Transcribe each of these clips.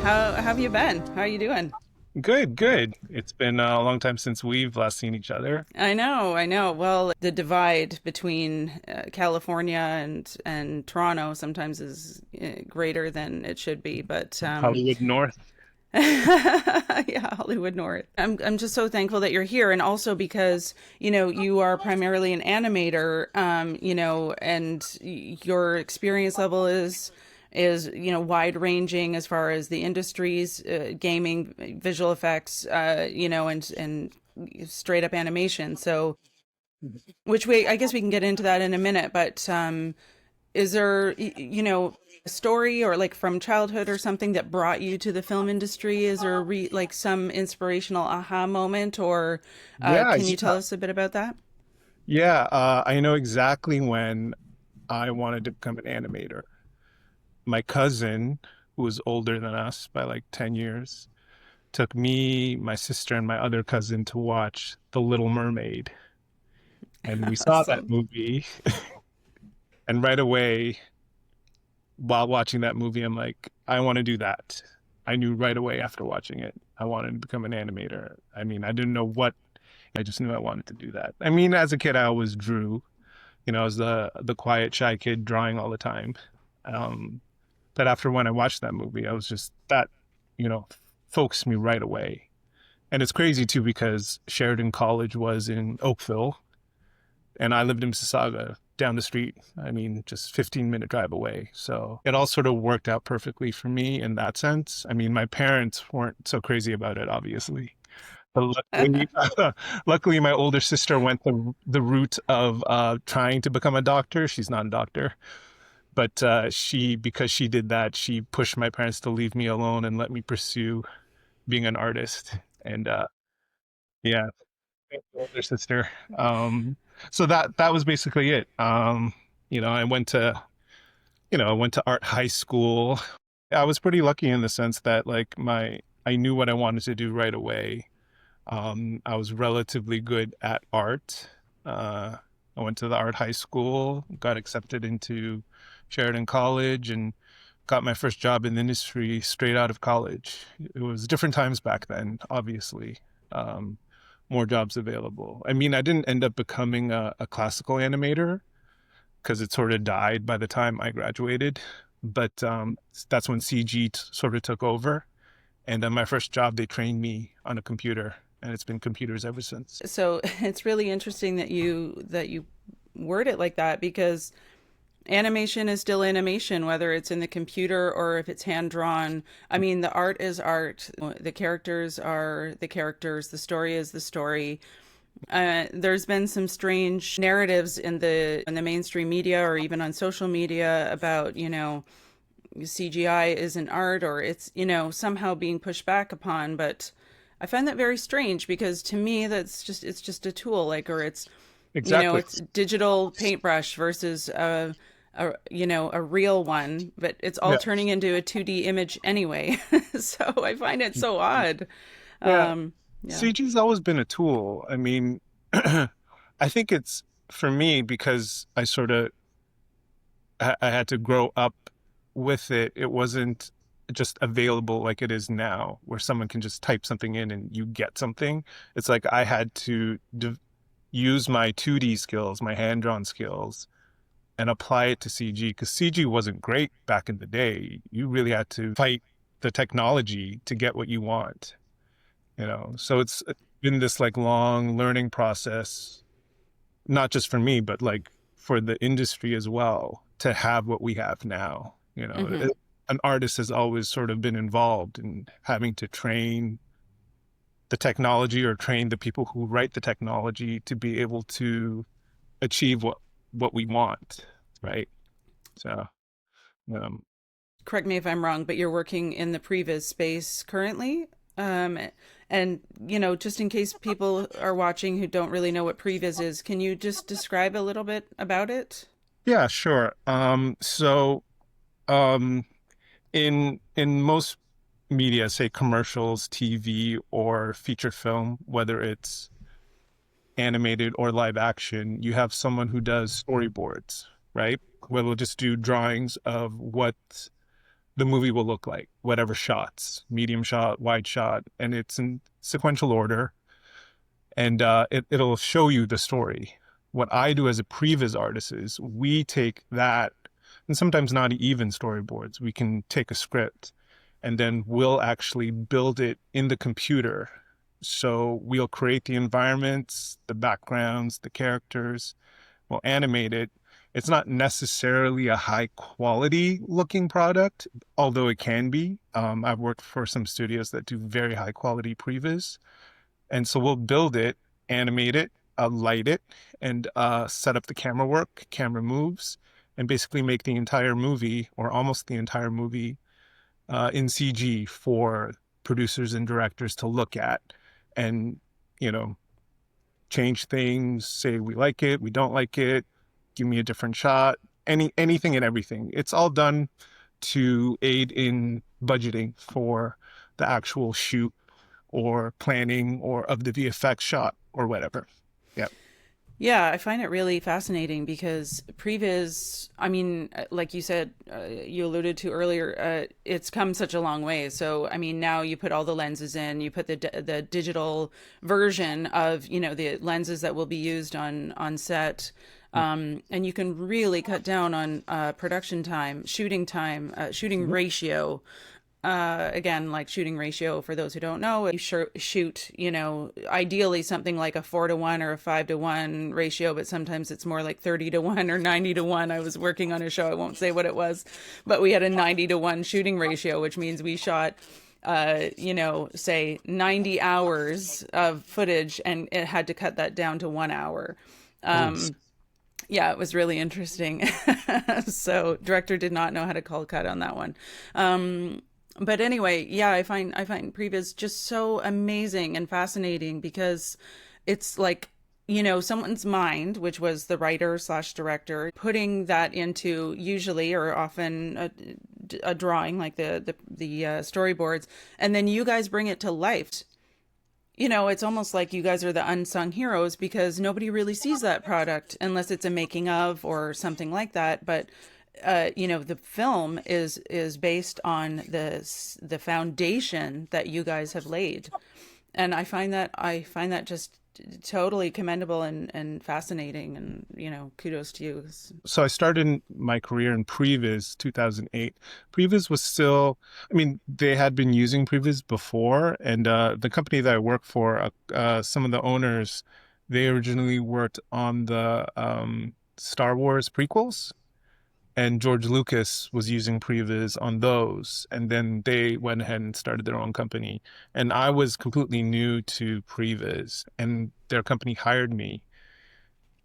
How have you been? How are you doing? Good, good. It's been a long time since we've last seen each other. I know. Well, the divide between California and Toronto sometimes is greater than it should be, but Hollywood North. yeah, Hollywood North. I'm just so thankful that you're here, and also because you are primarily an animator, and your experience level is wide ranging as far as the industries, gaming, visual effects, and straight up animation. So, which way I guess we can get into that in a minute, but is there a story or like from childhood or something that brought you to the film industry? Is there like some inspirational aha moment, or Yeah, can you tell yeah. us a bit about that? Yeah, I know exactly when I wanted to become an animator. My cousin, who was older than us by like 10 years, took me, my sister, and my other cousin to watch The Little Mermaid. And we saw that Awesome. movie. And right away, while watching that movie, I'm like, I want to do that. I knew right away after watching it, I wanted to become an animator. I mean, I didn't know what, I just knew I wanted to do that. I mean, as a kid, I always drew. I was the quiet, shy kid drawing all the time. Um, but after when I watched that movie, I was just that, you know, focused me right away. And it's crazy too because Sheridan College was in Oakville, and I lived in Mississauga down the street. I mean, just 15-minute drive away. So it all sort of worked out perfectly for me in that sense. I mean, my parents weren't so crazy about it, obviously. But luckily, luckily, my older sister went the route of trying to become a doctor. She's not a doctor, but because she did that, she pushed my parents to leave me alone and let me pursue being an artist. And yeah, older sister. So that was basically it. I went to I went to art high school. I was pretty lucky in the sense that I knew what I wanted to do right away. I was relatively good at art. I went to the art high school, got accepted into Sheridan College, and got my first job in the industry straight out of college. It was different times back then, obviously. Um, More jobs available. I mean, I didn't end up becoming a classical animator because it sort of died by the time I graduated. But that's when CG sort of took over. And my first job, they trained me on a computer, and it's been computers ever since. So it's really interesting that you word it like that, because animation is still animation, whether it's in the computer or if it's hand drawn. I mean, the art is art. The characters are the characters. The story is the story. There's been some strange narratives in the mainstream media or even on social media about CGI isn't art, or it's somehow being pushed back upon. But I find that very strange, because to me it's just a tool, like, or it's Exactly. it's digital paintbrush versus a real one, but it's all Yeah. turning into a 2D image anyway. So I find it so odd. Yeah. Yeah. CG's always been a tool. I mean, I think it's for me because I had to grow up with it. It wasn't just available like it is now, where someone can just type something in and you get something. It's like I had to use my 2D skills, my hand-drawn skills, and apply it to CG because CG wasn't great back in the day. You really had to fight the technology to get what you want. So it's been this like long learning process, not just for me, but like for the industry as well, to have what we have now. Hmm. An artist has always sort of been involved in having to train the technology or train the people who write the technology to be able to achieve what we want, right? So, um, Correct me if I'm wrong, but you're working in the previs space currently. Um, and just in case people are watching who don't really know what previs is, can you just describe a little bit about it? yeah, sure. Um, in most media, say commercials, TV, or feature film, whether it's animated or live action, you have someone who does storyboards, right? Where they'll just do drawings of what the movie will look like, whatever shots, medium shot, wide shot, and it's in sequential order, and it'll show you the story. What I do as a previs artist is we take that, and sometimes not even storyboards. We can take a script, and then we'll actually build it in the computer. So we'll create the environments, the backgrounds, the characters. We'll animate it. It's not necessarily a high quality looking product, although it can be. I've worked for some studios that do very high quality previs. And so we'll build it, animate it, light it, and set up the camera work, camera moves, and basically make the entire movie, or almost the entire movie, in CG for producers and directors to look at and, you know, change things, say we like it, we don't like it, give me a different shot, anything and everything. It's all done to aid in budgeting for the actual shoot or planning or of the VFX shot or whatever. Yeah. Yeah, I find it really fascinating because previs, I mean, like you said, you alluded to earlier, it's come such a long way. So, I mean, now you put all the lenses in, you put the digital version of, you know, the lenses that will be used on set. And you can really cut down on production time, shooting ratio. Again, like shooting ratio, for those who don't know, you shoot, you know, ideally something like a 4-to-1 or a 5-to-1 ratio, but sometimes it's more like 30-to-1 or 90-to-1. I was working on a show, I won't say what it was, but we had a 90-to-1 shooting ratio, which means we shot you know, say 90 hours of footage and it had to cut that down to 1 hour. Yeah, it was really interesting. So director did not know how to call cut on that one. But anyway, yeah, I find previs just so amazing and fascinating because it's like, you know, someone's mind, which was the writer slash director, putting that into usually or often a drawing like the storyboards, and then you guys bring it to life. You know, it's almost like you guys are the unsung heroes because nobody really sees that product unless it's a making of or something like that. But you know, the film is based on the foundation that you guys have laid, and I find that just totally commendable and fascinating, and you know, kudos to you. So I started my career in previs 2008. Previs was still, I mean, they had been using previs before, and the company that I work for, some of the owners, they originally worked on the Star Wars prequels. And George Lucas was using previs on those, and then they went ahead and started their own company. And I was completely new to previs, and their company hired me.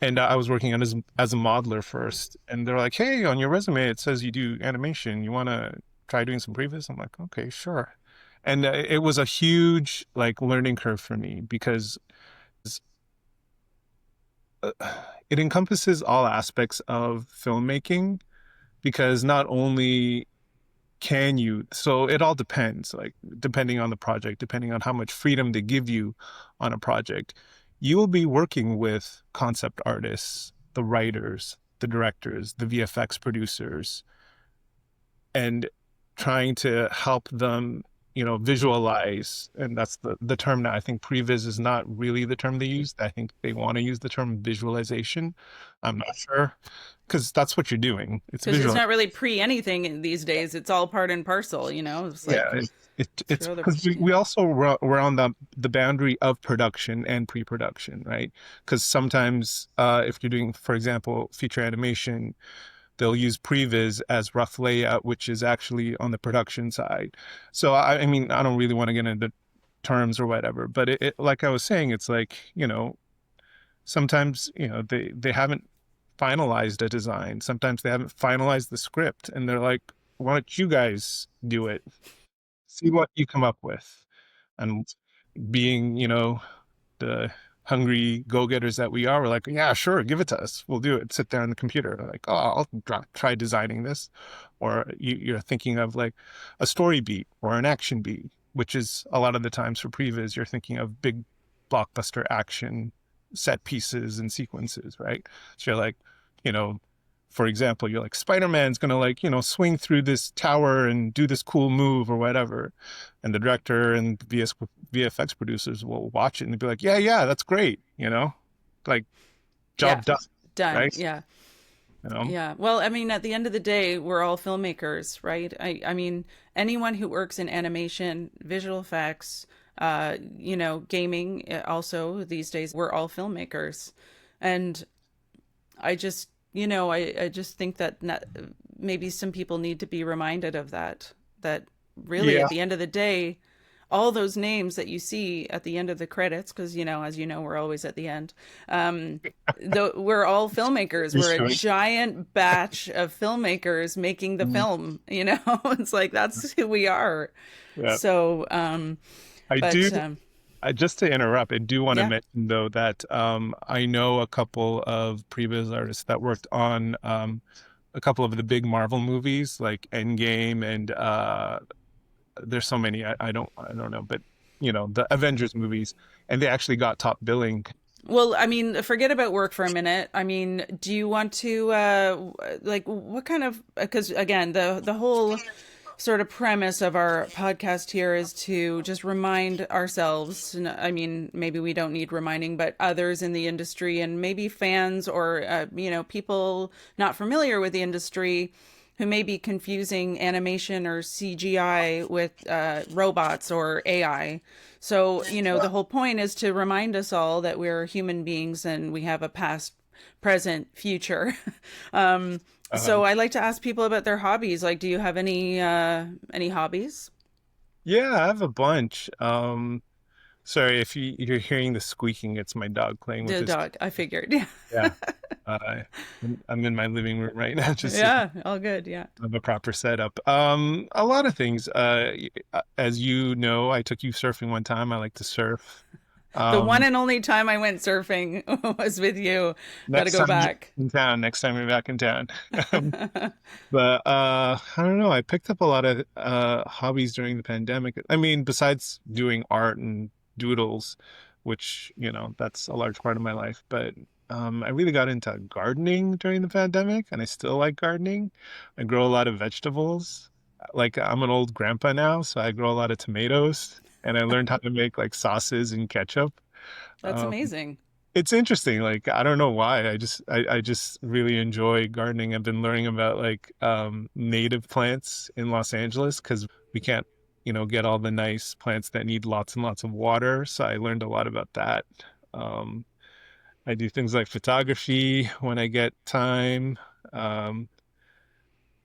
And I was working on as a modeler first, and they're like, "Hey, on your resume it says you do animation. You want to try doing some previs?" I'm like, "Okay, sure." And it was a huge like learning curve for me because uh, it encompasses all aspects of filmmaking because not only can you, so it all depends, like depending on the project, depending on how much freedom they give you on a project, you will be working with concept artists, the writers, the directors, the VFX producers, and trying to help them, you know, visualize. And that's the term that I think previs is not really the term they use. I think they want to use the term visualization. I'm not sure because that's what you're doing. It's Because it's visual. not really pre anything these days. It's all part and parcel, you know? It's like Yeah, it's throw the, because we also we're on the boundary of production and pre-production, right? Because sometimes if you're doing, for example, feature animation, they'll use previs as rough layout, which is actually on the production side. So I mean, I don't really want to get into terms or whatever, but like I was saying, it's like, you know, sometimes, you know, they haven't finalized a design. Sometimes they haven't finalized the script, and they're like, "Why don't you guys do it? See what you come up with." And being, you know, the hungry go-getters that we are, we're like, "Yeah, sure, give it to us. We'll do it." Sit there on the computer, like, "Oh, I'll try designing this." Or you're thinking of like a story beat or an action beat, which is a lot of the times for previs, you're thinking of big blockbuster action set pieces and sequences, right? So you're like, you know, for example, you're like, Spider-Man's gonna like, swing through this tower and do this cool move or whatever. And the director and VFX producers will watch it and be like, yeah, yeah, that's great, like Yeah. job done, Done. right? Yeah. You know? Yeah. Well, I mean, at the end of the day, we're all filmmakers, right? I mean, anyone who works in animation, visual effects, gaming also these days, we're all filmmakers. And I just, I just think that maybe some people need to be reminded of that, that really Yeah. at the end of the day, all those names that you see at the end of the credits, because, as you know, we're always at the end. We're all filmmakers. You're We're a showing. giant batch of filmmakers making the Mm. film, it's like that's who we are. Yeah. So, I do. but Just to interrupt, I do want to yeah, mention though that I know a couple of previs artists that worked on a couple of the big Marvel movies like Endgame and there's so many I don't know, but the Avengers movies, and they actually got top billing. well, I mean, forget about work for a minute. I mean, do you want to like what kind of, because again, the whole sort of premise of our podcast here is to just remind ourselves. I mean, maybe we don't need reminding, but others in the industry and maybe fans or people not familiar with the industry who may be confusing animation or CGI with robots or AI. So, the whole point is to remind us all that we're human beings and we have a past, present, future. um, Uh, so I like to ask people about their hobbies. Like, do you have any hobbies? yeah, I have a bunch. Sorry if you're hearing the squeaking, it's my dog playing with The his. dog. I figured. Yeah. Yeah. Uh, I'm in my living room right now, just so Yeah. All good. Yeah. have a proper setup. A lot of things. As you know, I took you surfing one time. I like to surf. The one Um, and only time I went surfing was with you. Got to next go time you're back. in town, next time you're back in town. But I don't know. I picked up a lot of hobbies during the pandemic. I mean, besides doing art and doodles, which, that's a large part of my life. But I really got into gardening during the pandemic, and I still like gardening. I grow a lot of vegetables. Like I'm an old grandpa now, so I grow a lot of tomatoes, and I learned how to make like sauces and ketchup. That's Um, amazing. it's interesting. Like I don't know why. I just really enjoy gardening. I've been learning about like native plants in Los Angeles because we can't, get all the nice plants that need lots and lots of water. So I learned a lot about that. Um, I do things like photography when I get time. Um,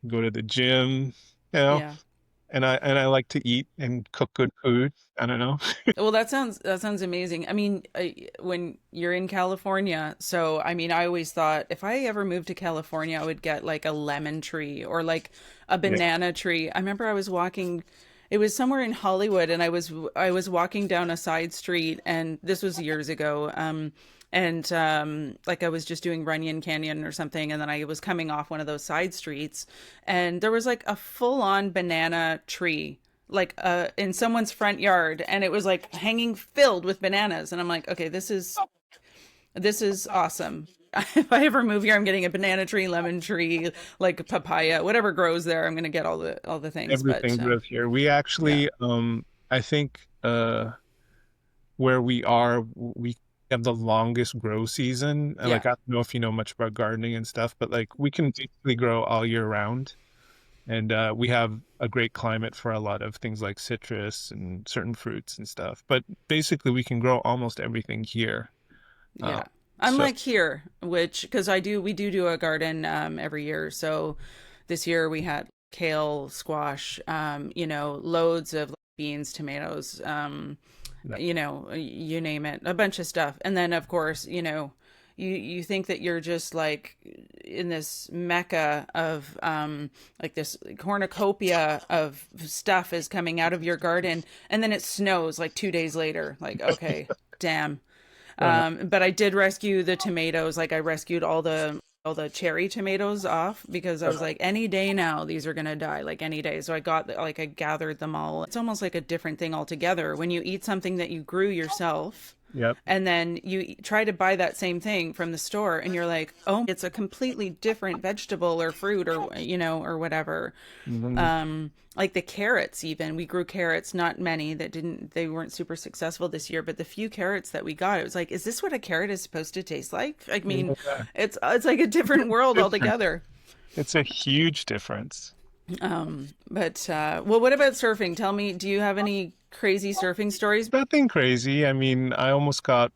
go to the gym, you know, Yeah. and I like to eat and cook good food. I don't know. Well, that sounds amazing. I mean, when you're in California, so I mean, I always thought if I ever moved to California, I would get like a lemon tree or like a Yeah. banana tree. I remember I was walking, it was somewhere in Hollywood, and I was walking down a side street, and this was years ago. And like I was just doing Runyon Canyon or something, and then I was coming off one of those side streets, and there was like a full-on banana tree like in someone's front yard, and it was like hanging filled with bananas, and I'm like, okay, this is awesome. If I ever move here, I'm getting a banana tree, lemon tree, like papaya, whatever grows there. I'm gonna get all the things. But Everything grows here. We yeah, actually, I think, where we are, we have the longest grow season. And yeah, like, I don't know if you know much about gardening and stuff, but like, we can basically grow all year round. And we have a great climate for a lot of things like citrus and certain fruits and stuff. But basically, we can grow almost everything here. Uh, yeah. so, Unlike here, which because we do a garden every year. So this year we had kale, squash, loads of beans, tomatoes, yeah. you name it, a bunch of stuff. And then of course, you think that you're just like in this mecca of like this cornucopia of stuff is coming out of your garden, and then it snows like 2 days later. Like, okay, damn. Oh, no. But I did rescue the tomatoes. Like I rescued all the cherry tomatoes off because I was like, any day now, these are gonna die, like any day. So I gathered them all. It's almost like a different thing altogether when you eat something that you grew yourself. Yep. And then you try to buy that same thing from the store and you're like, oh, it's a completely different vegetable or fruit or, or whatever. Mhm. Like the carrots, even we grew carrots, not many they weren't super successful this year, but the few carrots that we got, it was like, is this what a carrot is supposed to taste like? I mean, Yeah. it's like a different world Different. altogether. It's a huge difference. But well, what about surfing? Tell me, do you have any crazy surfing stories? Nothing crazy. I mean, I almost got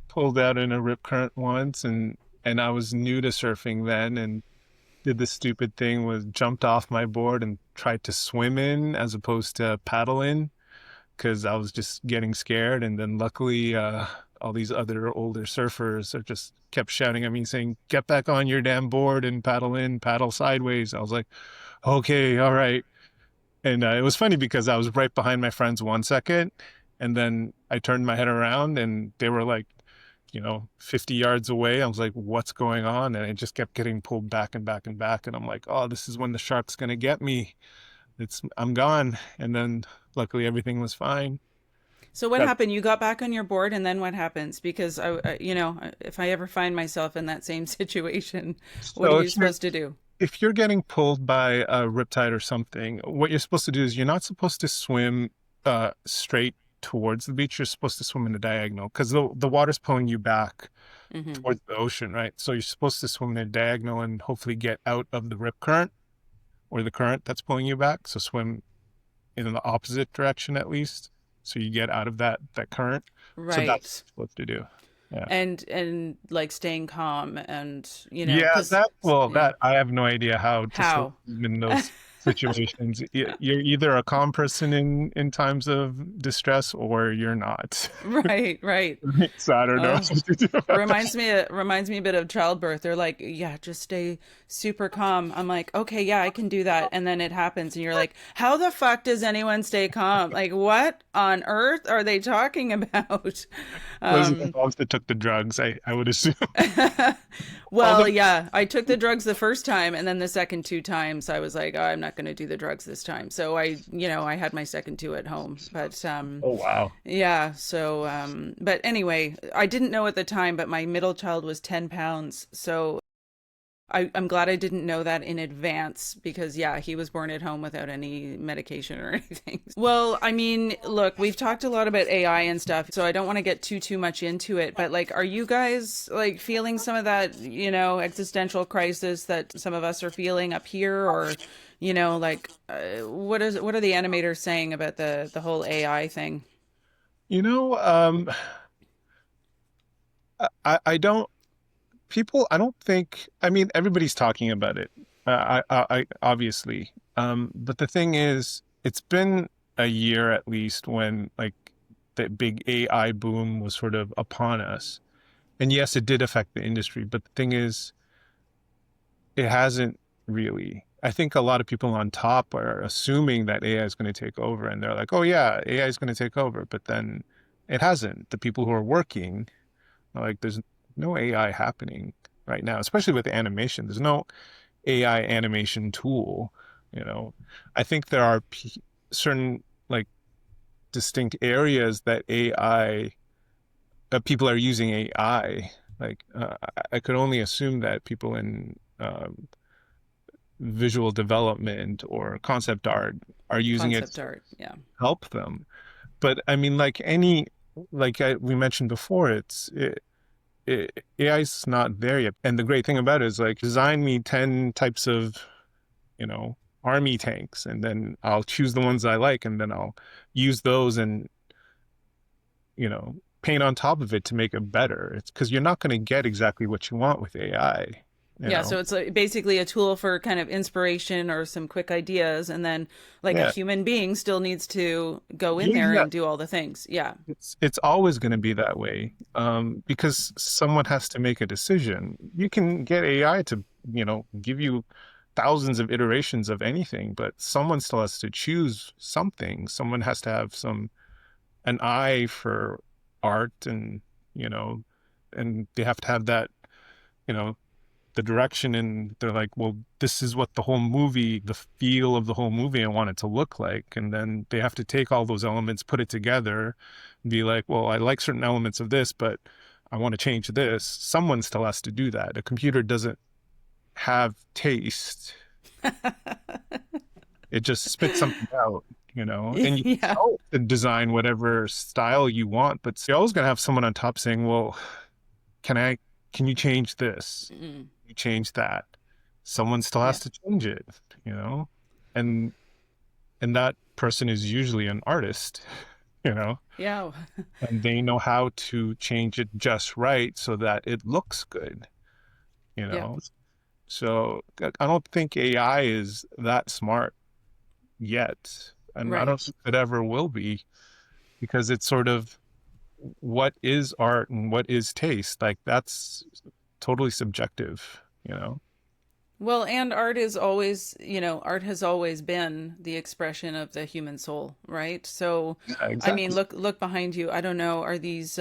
pulled out in a rip current once, and I was new to surfing then, and did the stupid thing was jumped off my board and tried to swim in as opposed to paddle in because I was just getting scared. And then luckily, all these other older surfers are just kept shouting at me saying, "Get back on your damn board and paddle in, paddle sideways." I was like, "Okay, all right." And it was funny because I was right behind my friends 1 second, and then I turned my head around and they were like, 50 yards away. I was like, what's going on? And I just kept getting pulled back and back and back. And I'm like, oh, this is when the shark's going to get me. I'm gone. And then luckily everything was fine. So what That, happened? You got back on your board, and then what happens? Because if I ever find myself in that same situation, what are so you supposed to do? if you're getting pulled by a riptide or something, what you're supposed to do is you're not supposed to swim straight towards the beach. You're supposed to swim in a diagonal because the water's pulling you back Hmm. towards the ocean, right? So you're supposed to swim in a diagonal and hopefully get out of the rip current or the current that's pulling you back. So swim in the opposite direction at least. So you get out of that current. So that's Right. what to do. Yeah. And like staying calm and Yeah, because yeah, that I have no idea how to swim how? in those situations. You're either a calm person in times of distress or you're not. Right, right. So I don't know Oh, what to do about that. reminds me a bit of childbirth. They're like, yeah, just stay super calm. I'm like, okay, yeah, I can do that. And then it happens, and you're like, how the fuck does anyone stay calm? Like, what on earth are they talking about? Those are the Um, dogs that took the drugs, I would assume. well, Although, yeah, I took the drugs the first time, and then the second two times, I was like, oh, I'm not going to do the drugs this time. So I had my second two at home, but oh wow. yeah, so but anyway, I didn't know at the time, but my middle child was 10 pounds. So I'm glad I didn't know that in advance because yeah, he was born at home without any medication or anything. Well, I mean, look, we've talked a lot about AI and stuff, so I don't want to get too much into it, but like are you guys like feeling some of that, existential crisis that some of us are feeling up here or like what are the animators saying about the whole AI thing? You know, I don't people I don't think I mean everybody's talking about it. I obviously. But the thing is, it's been a year at least when like the big AI boom was sort of upon us. And yes, it did affect the industry, but the thing is, it hasn't really. I think a lot of people on top are assuming that AI is going to take over, and they're like, "Oh yeah, AI is going to take over," but then it hasn't. The people who are working are like, "There's no AI happening right now, especially with animation. There's no AI animation tool." You know, I think there are certain like distinct areas that AI people are using AI. Like I could only assume that people in visual development or concept art are using it Concept to art, yeah. help them. But I mean, we mentioned before, AI is not there yet. And the great thing about it is like, design me 10 types of, you know, army tanks, and then I'll choose the ones I like, and then I'll use those and, you know, paint on top of it to make it better. It's because you're not going to get exactly what you want with AI, you Yeah, know? so it's like basically a tool for kind of inspiration or some quick ideas, and then like a Yeah. human being still needs to go in Yeah, there yeah. and do all the things. Yeah, It's always going to be that way, because someone has to make a decision. You can get AI to, give you thousands of iterations of anything, but someone still has to choose something. Someone has to have an eye for art, and you know, and they have to have that, you know. the direction, and they're like, well, this is what the whole movie, the feel of the whole movie I want it to look like. And then they have to take all those elements, put it together, and be like, well, I like certain elements of this, but I want to change this. Someone still has to do that. A computer doesn't have taste. It just spits something out, and you Yeah. tell it to design whatever style you want, but you're always going to have someone on top saying, well, can I, can you change this? Mm. You change that. Someone still Yeah. has to change it, you know? And that person is usually an artist, you know, Yeah. and they know how to change it just right so that it looks good, you Yeah. know? So I don't think AI is that smart yet. And I Right. don't think it ever will be, because it's sort of, what is art and what is taste? Like, that's totally subjective, you know? Well, and art is always, art has always been the expression of the human soul, right? So, Yeah, I mean, exactly. look behind you. I don't know, are these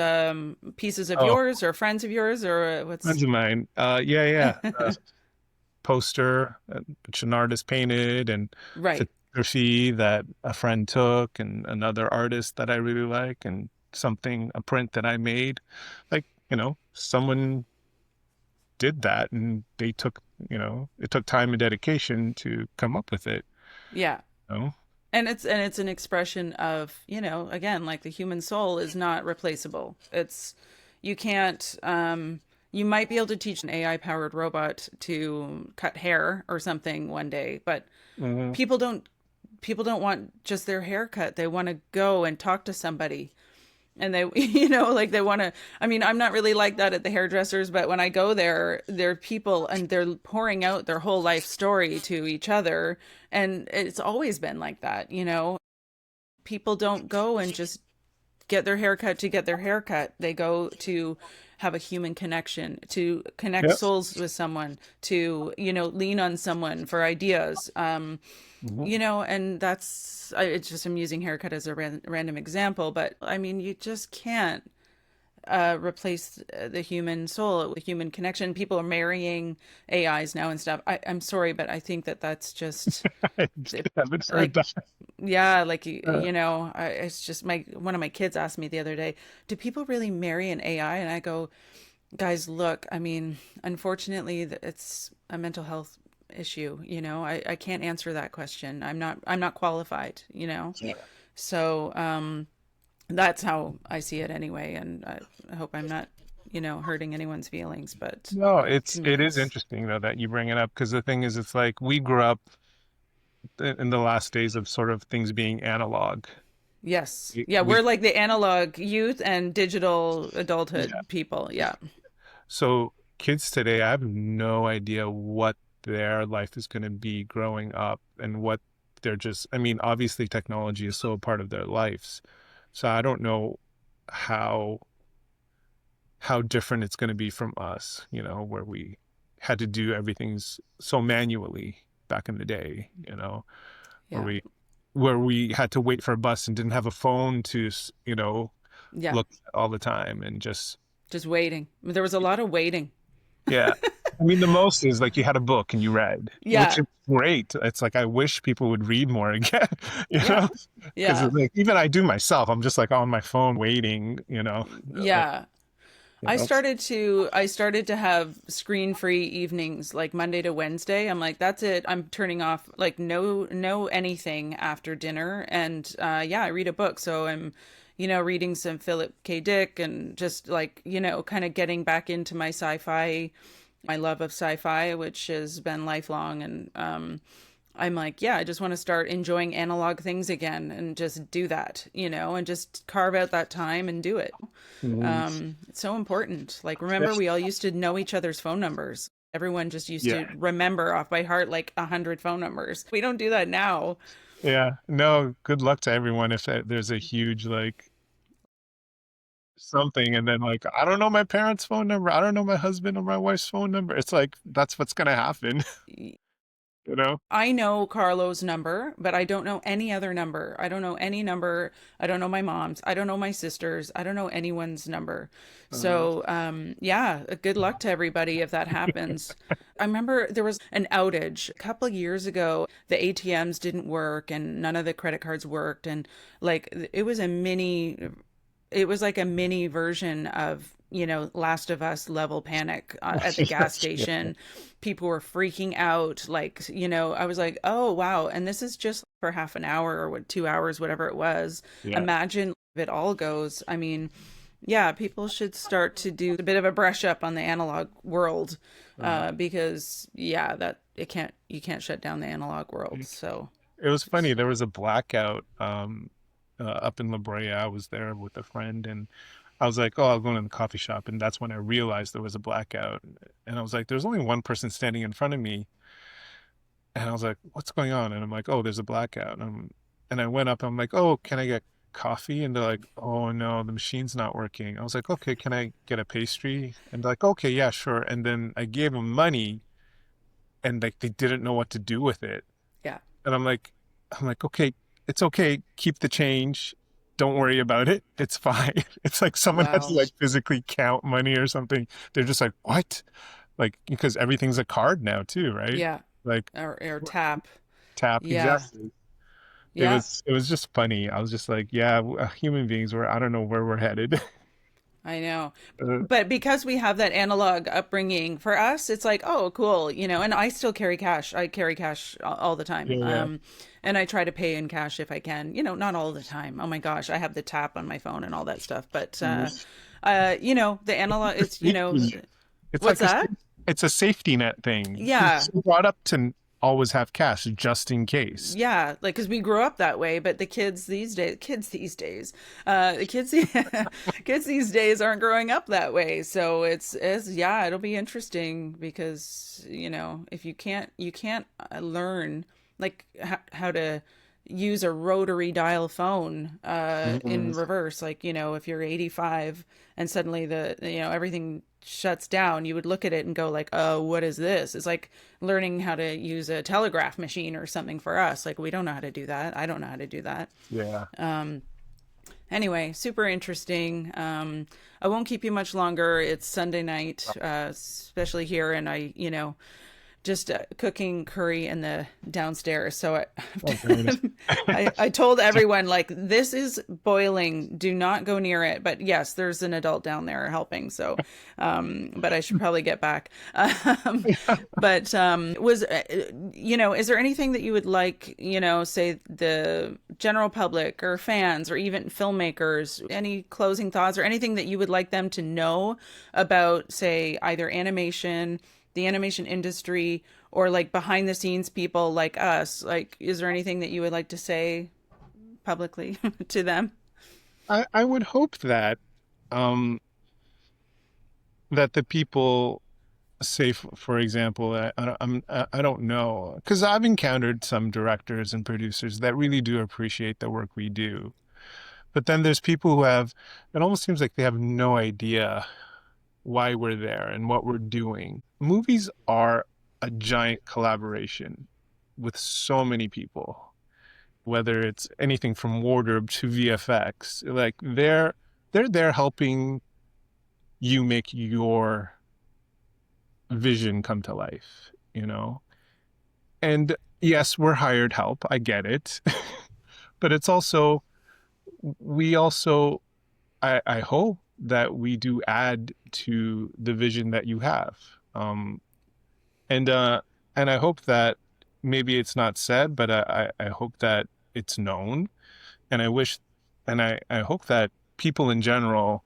pieces of Oh, yours or friends of yours or friends what's of mine. Yeah, yeah. Poster which an artist painted, and right. photography that a friend took, and another artist that I really like, and a print that I made. Like, someone did that, and they took, it took time and dedication to come up with it, Yeah. you know? And it's an expression of, again, like the human soul is not replaceable. It's you can't you might be able to teach an AI powered robot to cut hair or something one day, but Mhm. people don't people don't want just their hair cut. They want to go and talk to somebody. And they, like they want to. I mean, I'm not really like that at the hairdressers, but when I go there, there are people and they're pouring out their whole life story to each other. And it's always been like that. People don't go and just get their haircut to get their haircut. They go to have a human connection, to connect Yep. souls with someone, to, lean on someone for ideas. Mhm. And it's just, I'm using haircut as a random example, but I mean, you just can't replace the human soul, the human connection. People are marrying AIs now and stuff. I'm sorry, but I think that that's just I it, haven't heard like, that. yeah, like Uh, it's just my one of my kids asked me the other day, do people really marry an AI? And I go, guys, look, I mean, unfortunately, it's a mental health issue. I can't answer that question. I'm not qualified. yeah. So that's how I see it anyway. And I hope I'm not, hurting anyone's feelings. But No, to me, it is it's interesting though that you bring it up, because the thing is, it's like we grew up in the last days of sort of things being analog. yes, We, yeah, we we're like the analog youth and digital yeah. adulthood people. Yeah, So kids today, I have no idea what their life is going to be growing up, and what they're just, I mean, obviously technology is so a part of their lives. So I don't know how different it's going to be from us, where we had to do everything so manually back in the day, where yeah, we had to wait for a bus and didn't have a phone to, yeah. look at all the time, and just, Just waiting. There was a lot of waiting. yeah. I mean, the most is like you had a book and you read, which Yeah, is great. It's like I wish people would read more again, you yeah, know, because yeah, like even I do myself, I'm just like on my phone waiting, like, yeah. I started to have screen-free evenings like Monday to Wednesday. I'm like, that's it. I'm turning off like no anything after dinner. And yeah, I read a book. So I'm, reading some Philip K. Dick and just like, kind of getting back into my love of sci-fi, which has been lifelong. And I'm like, yeah, I just want to start enjoying analog things again and just do that, and just carve out that time and do it. Mhm. It's so important. Like, remember, we all used to know each other's phone numbers. Everyone just used Yeah. to remember off by heart like 100 phone numbers. We don't do that now. Yeah. No, good luck to everyone if there's a huge like something, and then like, I don't know my parents' phone number, I don't know my husband or my wife's phone number. It's like that's what's gonna happen. you know? I know Carlo's number, but I don't know any other number. I don't know any number. I don't know my mom's. I don't know my sister's. I don't know anyone's number. Uh, So, yeah, good luck to everybody if that happens. I remember there was an outage a couple of years ago. The ATMs didn't work and none of the credit cards worked. And like it was like a mini version of, Last of Us level panic at the gas yes, yeah, station. People were freaking out. Like, I was like, oh, wow. And this is just for half an hour or 2 hours, whatever it was. yeah. Imagine if it all goes. I mean, yeah, people should start to do a bit of a brush up on the analog world, Uh, because, yeah, you can't shut down the analog world. So, it was funny. There was a blackout up in La Brea. I was there with a friend, and I was like, "Oh, I'll go in the coffee shop," and that's when I realized there was a blackout. And I was like, "There's only one person standing in front of me," and I was like, "What's going on?" And I'm like, "Oh, there's a blackout." And I went up. I'm like, "Oh, can I get coffee?" And they're like, "Oh no, the machine's not working." I was like, "Okay, can I get a pastry?" And they're like, "Okay, yeah, sure." And then I gave them money, and like they didn't know what to do with it. yeah. And I'm like, okay, it's okay. Keep the change. Don't worry about it. It's fine. It's like someone has to Wow. like physically count money or something. They're just like, what? Like, because everything's a card now too, right? Yeah. Like Or tap. tap. Yeah. Exactly. It Yeah. was, it was just funny. I was just like, yeah, human beings, I don't know where we're headed. I know. Uh, But because we have that analog upbringing, for us, it's like, oh, cool, and I still carry cash. I carry cash all the time. yeah, yeah. And I try to pay in cash if I can, not all the time. Oh my gosh, I have the tap on my phone and all that stuff. But, Mhm. the analog, For it's, safety. It's what's like that? it's a safety net thing. You're Yeah. so brought up to always have cash just in case. Yeah, like because we grew up that way, but the the kids, kids these days aren't growing up that way. So yeah, it'll be interesting because if you can't learn like how to use a rotary dial phone Mhm. in reverse. Like if you're 85 and suddenly everything shuts down, you would look at it and go like, oh, what is this? It's like learning how to use a telegraph machine or something for us. Like we don't know how to do that. I don't know how to do that. Yeah. Anyway, super interesting. I won't keep you much longer. It's Sunday night, especially here, and just cooking curry in the downstairs. So Oh, very nice. I told everyone like this is boiling. Do not go near it. But yes, there's an adult down there helping. So, but I should probably get back. But is there anything that you would like, say the general public or fans or even filmmakers, any closing thoughts or anything that you would like them to know about, say, either animation, the animation industry, or like behind the scenes people like us? Like, is there anything that you would like to say publicly to them? I would hope that um that the people say for example I don't know because I've encountered some directors and producers that really do appreciate the work we do, but then there's people who have, it almost seems like they have no idea why we're there and what we're doing. Movies are a giant collaboration with so many people, whether it's anything from wardrobe to VFX. Like they're there helping you make your vision come to life, you know? And yes, we're hired help. I get it. But it's also, we also, I hope that we do add to the vision that you have. Um, and, uh, and I hope that maybe it's not said, but I hope that it's known. And I wish, and I hope that people in general,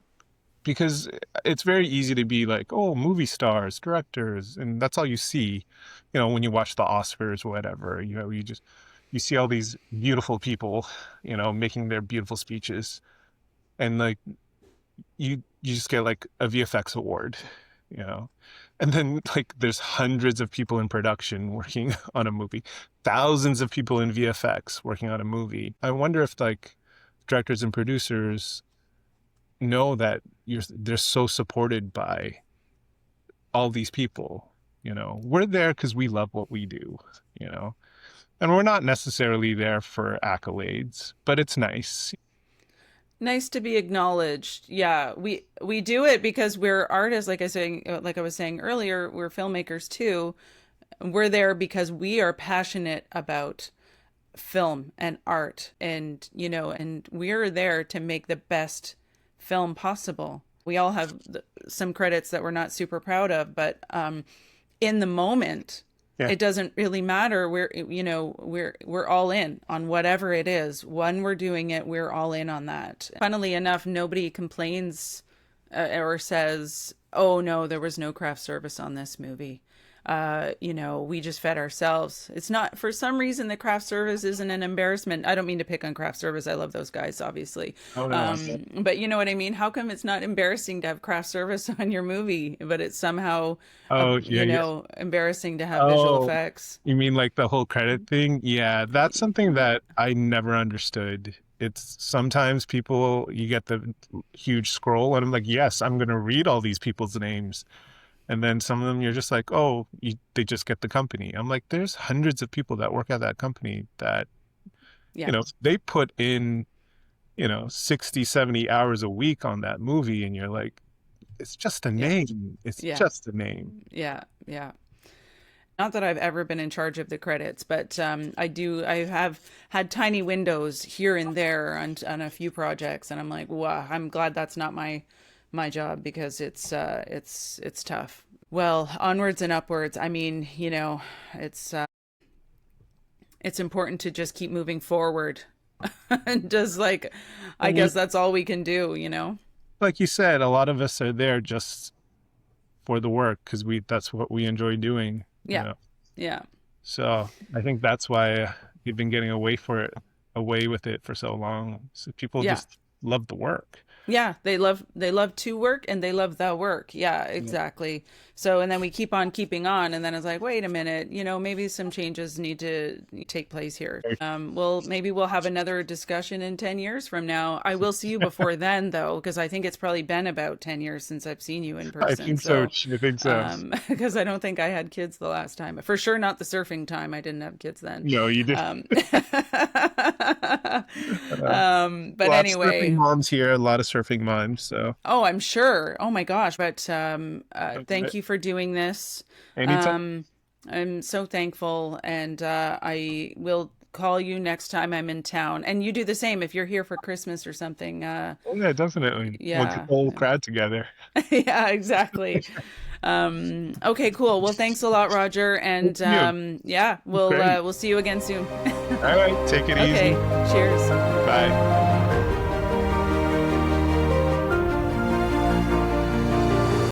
because it's very easy to be like, oh, movie stars, directors, and that's all you see, when you watch the Oscars or whatever. You see all these beautiful people, making their beautiful speeches, and like you just get like a VFX award, you know, and then like there's hundreds of people in production working on a movie, thousands of people in VFX working on a movie. I wonder if like directors and producers know that they're so supported by all these people, we're there because we love what we do, you know, and we're not necessarily there for accolades, but it's nice. Nice to be acknowledged. Yeah, we do it because we're artists, like I was saying earlier, we're filmmakers too. We're there because we are passionate about film and art, and and we're there to make the best film possible. We all have some credits that we're not super proud of, but in the moment, Yeah. it doesn't really matter. We're all in on whatever it is. When we're doing it, we're all in on that. Funnily enough, nobody complains or says, "Oh no, there was no craft service on this movie." We just fed ourselves. It's not, for some reason, the craft service isn't an embarrassment. I don't mean to pick on craft service. I love those guys, obviously. Oh, no. But you know what I mean? How come it's not embarrassing to have craft service on your movie, but it's somehow, Oh, yeah, yeah. embarrassing to have visual Oh, effects? you mean like the whole credit thing? Yeah, that's something that I never understood. It's sometimes people, you get the huge scroll, and I'm like, yes, I'm going to read all these people's names. And then some of them you're just like, oh, they just get the company. I'm like, there's hundreds of people that work at that company that, Yeah, they put in, 60, 70 hours a week on that movie. And you're like, it's just a yeah, name. It's yeah, just a name. yeah, yeah. Not that I've ever been in charge of the credits, but I have had tiny windows here and there on a few projects, and I'm like, wow, I'm glad that's not my job, because it's tough. Well, onwards and upwards. I mean, it's important to just keep moving forward. And just like, I And you, guess that's all we can do. like you said, a lot of us are there just for the work because that's what we enjoy doing. Yeah. Yeah. So I think that's why we've been getting away with it for so long. So people Yeah. just love the work. Yeah, they love to work, and they love the work. Yeah, exactly. So, and then we keep on keeping on, and then it's like, wait a minute, maybe some changes need to take place here. Well, maybe we'll have another discussion in 10 years from now. I will see you before then, though, because I think it's probably been about 10 years since I've seen you in I person. think so. So, I think so. because I don't think I had kids the last time. For sure, not the surfing time. I didn't have kids then. No, you did. Um, Uh, but Lots of surfing anyway. moms here, a lot of surfing moms. So Oh, I'm sure. Oh my gosh. But thank but you for doing this. anytime. Um, I'm so thankful, and I will call you next time I'm in town. And you do the same if you're here for Christmas or something. Oh yeah, definitely. We'll get Yeah. the whole crowd together. Yeah, exactly. Okay, cool. Well, thanks a lot, Roger. Thank And you. yeah, Great. we'll see you again soon. All right, take it Okay. easy. Cheers. Bye.